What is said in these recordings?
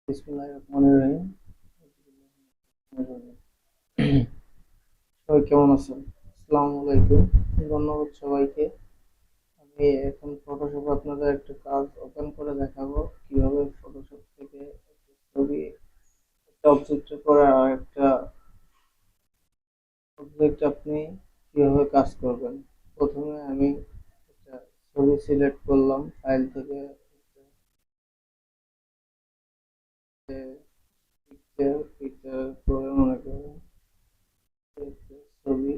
বিসমিল্লাহির রহমানির রহিম। সবাই কেমন আছেন? আসসালামু আলাইকুম। ধন্যবাদ সবাইকে। আমি এখন ফটোশপ আপনাদের একটা কাজ ওপেন করে দেখাবো কিভাবে ফটোশপ থেকে একটা ছবি একটা অবজেক্টের পরে আর একটা অবজেক্ট আপনি কিভাবে কাজ করবেন। প্রথমে আমি একটা ছবি সিলেক্ট করলাম ফাইল থেকে, পিকচার করে মনে করেন একটা ছবি,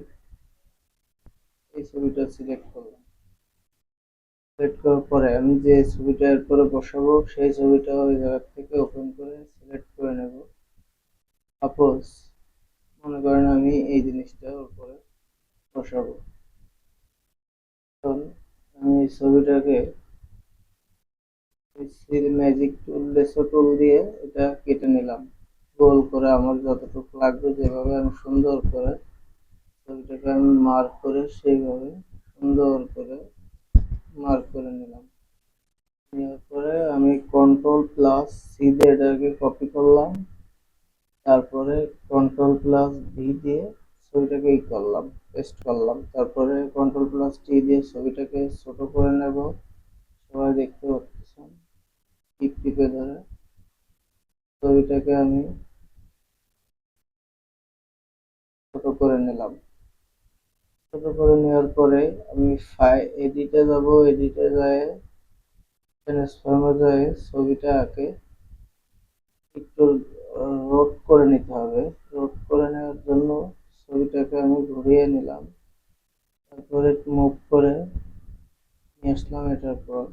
এই ছবিটা সিলেক্ট করলাম। সিলেক্ট করার পরে আমি যে ছবিটা এরপরে বসাবো সেই ছবিটা ওই জায়গা থেকে ওপেন করে সিলেক্ট করে নেব। সাপোজ মনে করেন আমি এই জিনিসটার উপরে বসাবো, তখন আমি এই ছবিটাকে ম্যাজিক টুল লেসো টুল দিয়ে এটা কেটে নিলাম গোল করে আমার যতটুকু লাগবে, যেভাবে আমি সুন্দর করে ছবিটাকে আমি মার্ক করে সেইভাবে সুন্দর করে মার্ক করে নিলাম। নেওয়ার পরে আমি কন্ট্রোল প্লাস সি দিয়ে এটাকে কপি করলাম, তারপরে কন্ট্রোল প্লাস ভি দিয়ে ছবিটাকে ই করলাম, পেস্ট করলাম। তারপরে কন্ট্রোল প্লাস টি দিয়ে ছবিটাকে ছোট করে নেব। সবাই দেখতে পাচ্ছেন, টিপ টিপে ধরে ছবিটাকে আমি ছোট করে নিলাম। ছোট করে নেওয়ার পরে আমি এডিটে যাব, এডিটে যায় ট্রান্সফর্মে যায় ছবিটাকে একটু রোড করে নিতে হবে। রোড করে নেওয়ার জন্য ছবিটাকে আমি ঘুরিয়ে নিলাম, তারপরে মুভ করে নিয়ে আসলাম। এটার পর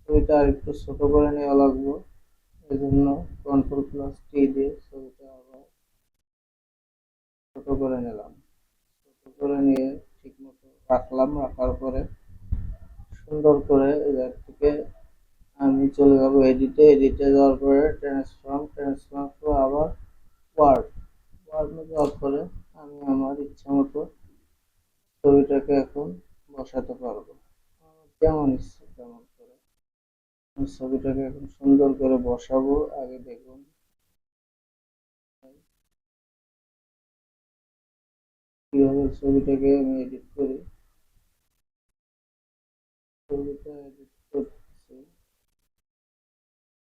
ছবিটা আর একটু ছোট করে নেওয়া লাগবে, এই জন্য কন্ট্রোল প্লাস টি দিয়ে ছবিটা আবার ছোট করে নিলাম। ছোট করে নিয়ে ঠিক মতো রাখলাম। রাখার পরে সুন্দর করে এর থেকে আমি চলে যাবো এডিটে। এডিটে যাওয়ার পরে ট্রান্সফর্ম করে আবার ওয়ার্ড ওয়ার্ডে যাওয়ার পরে আমি আমার ইচ্ছা মতো ছবিটাকে এখন বসাতে পারবো, আমার যেমন ইচ্ছে তেমন করে। আমি ছবিটাকে এখন সুন্দর করে বসাবো। আগে দেখুন কিভাবে ছবিটাকে আমি এডিট করি। ছবিটা এডিট করতেছি,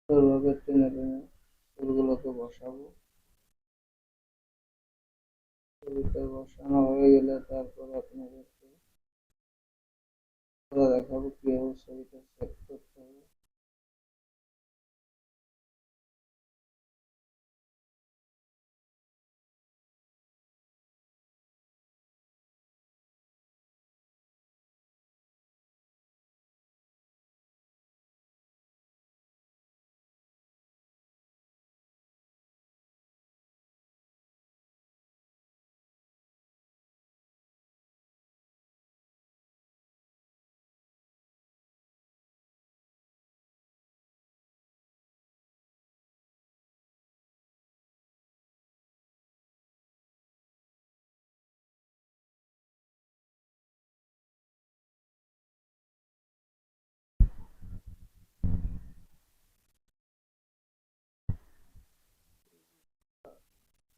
সুন্দরভাবে টেনে টেনে ফুলগুলোকে বসাবো। ছবিটা বসানো হয়ে গেলে তারপর আপনাদেরকে করে দেখাবো কিভাবে ছবিটা সেট করতে হবে।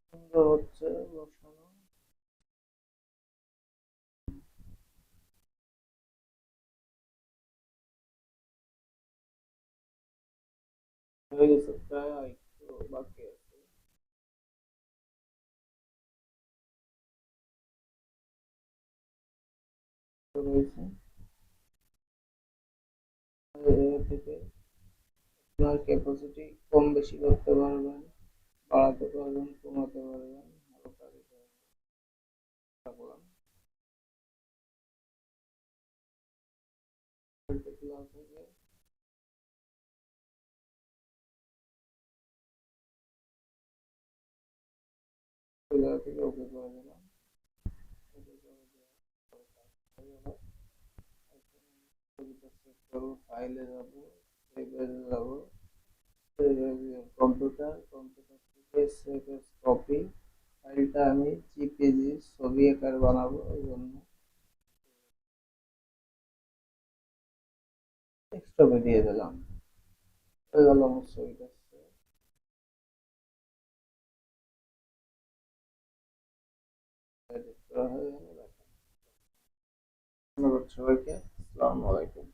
সুন্দর হচ্ছে বসানো হয়ে গেছে, প্রায় একটু বাকি আছে রয়েছে। এর থেকে আপনার ক্যাপাসিটি কম বেশি করতে পারবেন, বাড়াতে পারবেন, কমাতে পারবেন, হালকা দিতে পারবেন। ক্লাস থেকে ওই জায়গা থেকে ওকে করে দিলাম। ওকে করে দেওয়ার পরে কাজ হয়ে গেল। এখন ছবিটা সেভ করবো, ফাইলে যাব, সেভ এজ যাব, কম্পিউটার থেকে সেভ এজ কপি। ফাইলটা আমি জিপিজি ছবি আকার বানাবো, এই জন্য ডেস্কটপে দিয়ে দিলাম। হয়ে গেল আমার ছবিটা। এডিট করা হয়ে গেলে দেখেন। ধন্যবাদ সবাইকে। আসসালামু আলাইকুম।